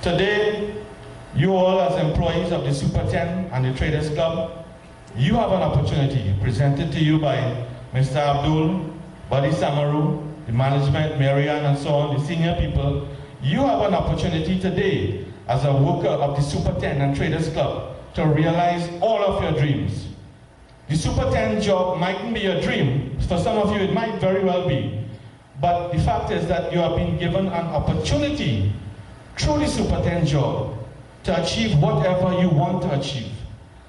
Today, you all as employees of the Super 10 and the Traders Club, you have an opportunity presented to you by Mr. Abdul, Buddy Samaru, the management, Marianne, and so on, the senior people. You have an opportunity today as a worker of the Super 10 and Traders Club to realize all of your dreams. The Super 10 job mightn't be your dream. For some of you, it might very well be. But the fact is that you have been given an opportunity through the Super 10 job to achieve whatever you want to achieve.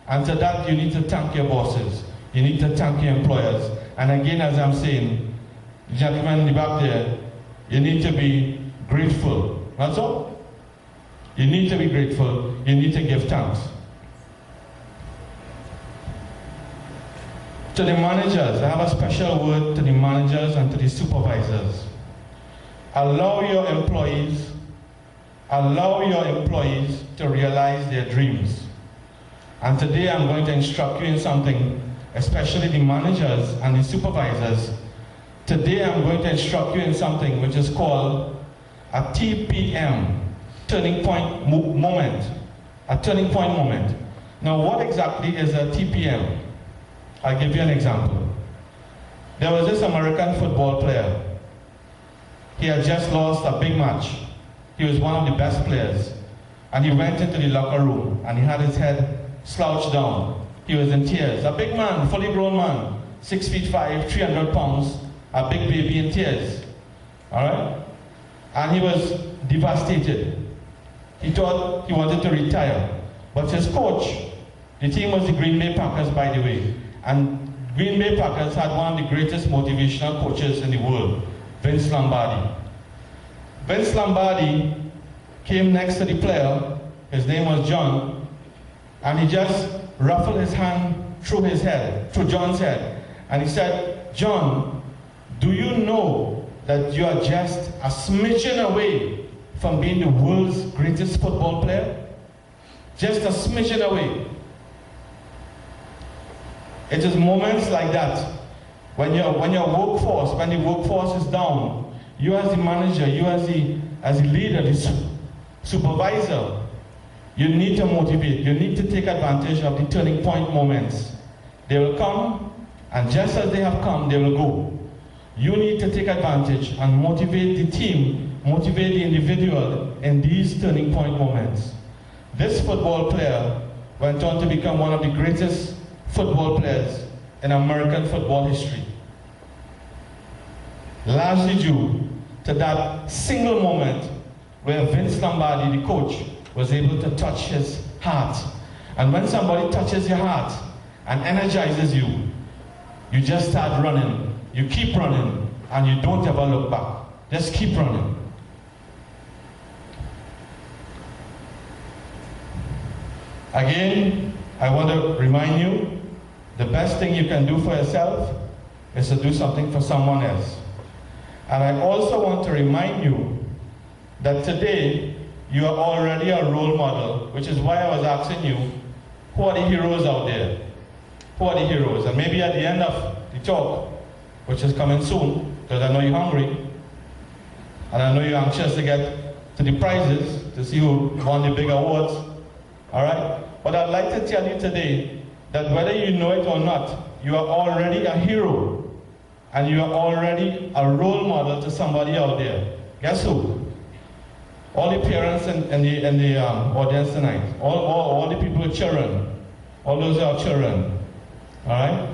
And to that, you need to thank your bosses. You need to thank your employers. And again, as I'm saying, the gentleman in the back there, you need to be grateful. That's all. You need to be grateful. You need to give thanks. To the managers, I have a special word to the managers and to the supervisors. Allow your employees to realize their dreams. And today I'm going to instruct you in something, especially the managers and the supervisors. Today I'm going to instruct you in something which is called a TPM, turning point moment. A turning point moment. Now what exactly is a TPM? I'll give you an example. There was this American football player. He had just lost a big match. He was one of the best players. And he went into the locker room and he had his head slouched down. He was in tears. A big man, fully grown man, 6'5", 300 pounds, a big baby in tears. Alright? And he was devastated. He thought he wanted to retire. But his coach, the team was the Green Bay Packers, by the way. And Green Bay Packers had one of the greatest motivational coaches in the world, Vince Lombardi. Vince Lombardi came next to the player, his name was John, and he just ruffled his hand through his head, through John's head. And he said, "John, do you know that you are just a smidgen away from being the world's greatest football player? Just a smidgen away." It is moments like that when the workforce is down, you as the manager, you as the leader, the supervisor, you need to motivate. You need to take advantage of the turning point moments. They will come, and just as they have come, they will go. You need to take advantage and motivate the team, motivate the individual in these turning point moments. This football player went on to become one of the greatest football players in American football history. Largely due to that single moment where Vince Lombardi, the coach, was able to touch his heart. And when somebody touches your heart and energizes you, you just start running. You keep running and you don't ever look back. Just keep running. Again, I want to remind you, the best thing you can do for yourself is to do something for someone else. And I also want to remind you that today you are already a role model, which is why I was asking you, who are the heroes out there? Who are the heroes? And maybe at the end of the talk, which is coming soon, because I know you're hungry, and I know you're anxious to get to the prizes, to see who won the big awards, all right? But I'd like to tell you today that whether you know it or not, you are already a hero, and you are already a role model to somebody out there. Guess who? All the parents in the audience tonight, all the people with children, all those are children, all right?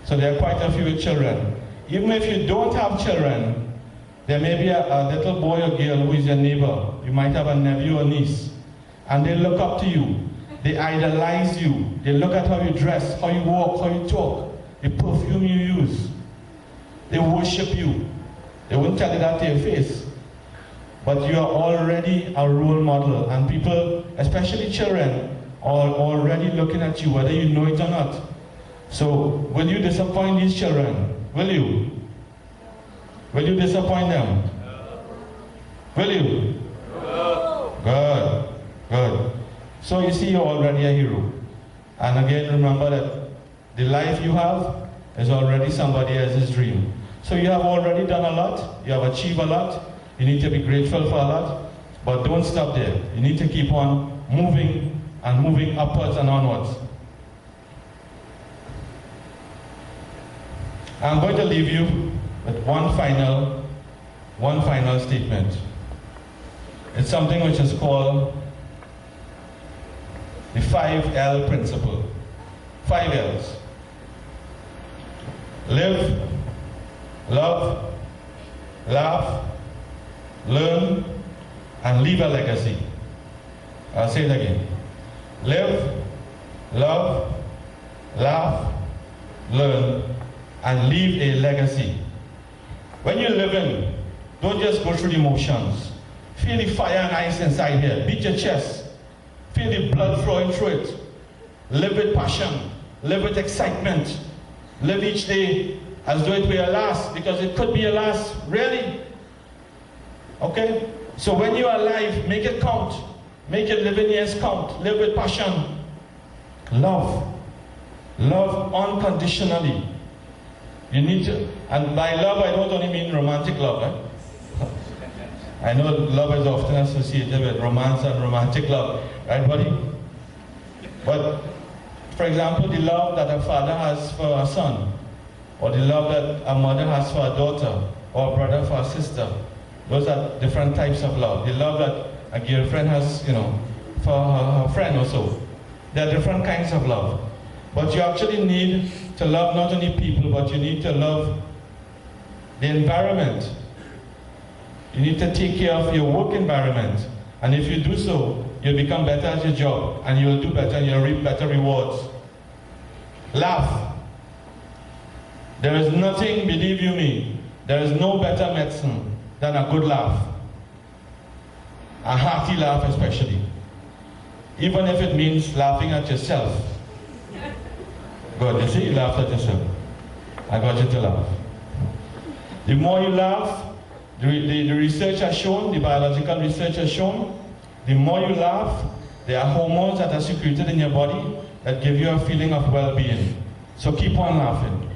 So there are quite a few with children. Even if you don't have children, there may be a little boy or girl who is your neighbor. You might have a nephew or niece, and they look up to you. They idolize you. They look at how you dress, how you walk, how you talk, the perfume you use. They worship you. They won't tell you that to your face. But you are already a role model, and people, especially children, are already looking at you, whether you know it or not. So, will you disappoint these children? Will you? Will you disappoint them? Will you? Good. Good. So you see, you're already a hero. And again, remember that the life you have is already somebody else's dream. So you have already done a lot. You have achieved a lot. You need to be grateful for a lot. But don't stop there. You need to keep on moving and moving upwards and onwards. I'm going to leave you with one final statement. It's something which is called the 5L principle. 5 L's. Live, love, laugh, learn, and leave a legacy. I'll say it again. Live, love, laugh, learn, and leave a legacy. When you're living, don't just go through the motions. Feel the fire and ice inside here. Beat your chest. Feel the blood flowing through it. Live with passion. Live with excitement. Live each day as though it were your last, because it could be your last. Really? Okay? So when you are alive, make it count. Make your living years count. Live with passion. Love. Love unconditionally. You need to, and by love I don't only mean romantic love. I know love is often associated with romance and romantic love, right, buddy? But, for example, the love that a father has for a son, or the love that a mother has for a daughter, or a brother for a sister, those are different types of love. The love that a girlfriend has, you know, for her friend also. There are different kinds of love. But you actually need to love not only people, but you need to love the environment. You need to take care of your work environment. And if you do so, you'll become better at your job, and you'll do better, and you'll reap better rewards. Laugh. There is nothing, believe you me, there is no better medicine than a good laugh. A hearty laugh especially. Even if it means laughing at yourself. Good, you see, you laughed at yourself. I got you to laugh. The more you laugh, the research has shown, the biological research has shown, the more you laugh, there are hormones that are secreted in your body that give you a feeling of well-being. So keep on laughing.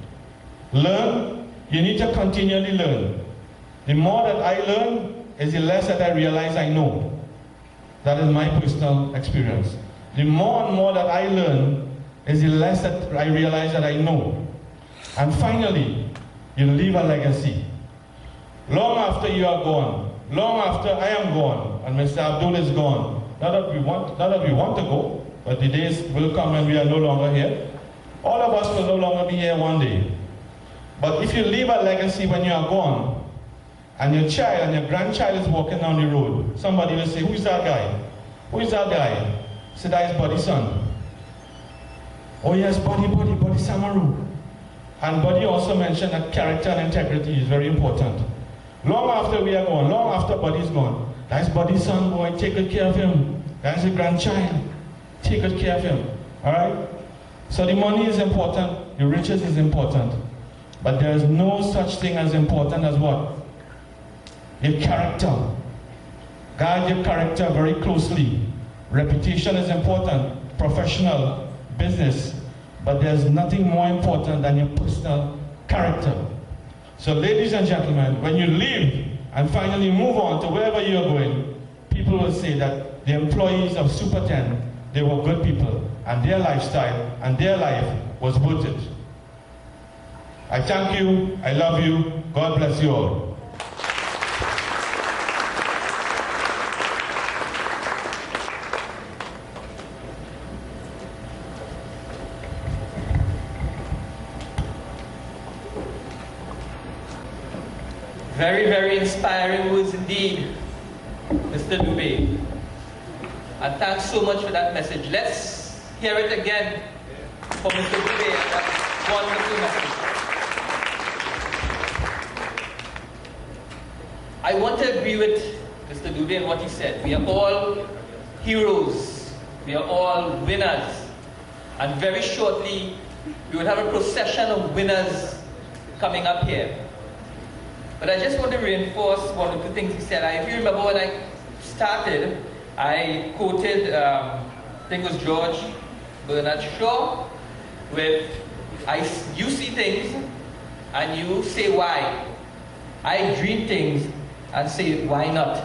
Learn, you need to continually learn. The more that I learn, is the less that I realize I know. That is my personal experience. The more and more that I learn, is the less that I realize that I know. And finally, you leave a legacy. Long after you are gone, long after I am gone, and Mr. Abdul is gone, not that we want to go, but the days will come when we are no longer here. All of us will no longer be here one day. But if you leave a legacy when you are gone, and your child and your grandchild is walking down the road, somebody will say, who is that guy? Who is that guy? Say, that is Buddy's son. Oh yes, Buddy Samaru. And Buddy also mentioned that character and integrity is very important. Long after we are gone, long after Buddy's gone, that's Buddy's son, boy, take good care of him. That's a grandchild, take good care of him. Alright? So the money is important, the riches is important. But there is no such thing as important as what? Your character. Guard your character very closely. Reputation is important, professional, business, but there's nothing more important than your personal character. So ladies and gentlemen, when you leave and finally move on to wherever you're going, people will say that the employees of Super 10, they were good people, and their lifestyle and their life was worth it. I thank you, I love you, God bless you all. Very, very inspiring words indeed, Mr. Dubay. And thanks so much for that message. Let's hear it again for Mr. Dubay and that wonderful message. I want to agree with Mr. Dubay and what he said. We are all heroes. We are all winners. And very shortly, we will have a procession of winners coming up here. But I just want to reinforce one of the things he said. If you remember when I started, I quoted, I think it was George Bernard Shaw, with, you see things and you say why. I dream things and say why not.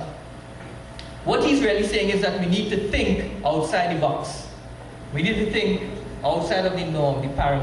What he's really saying is that we need to think outside the box. We need to think outside of the norm, the parameters.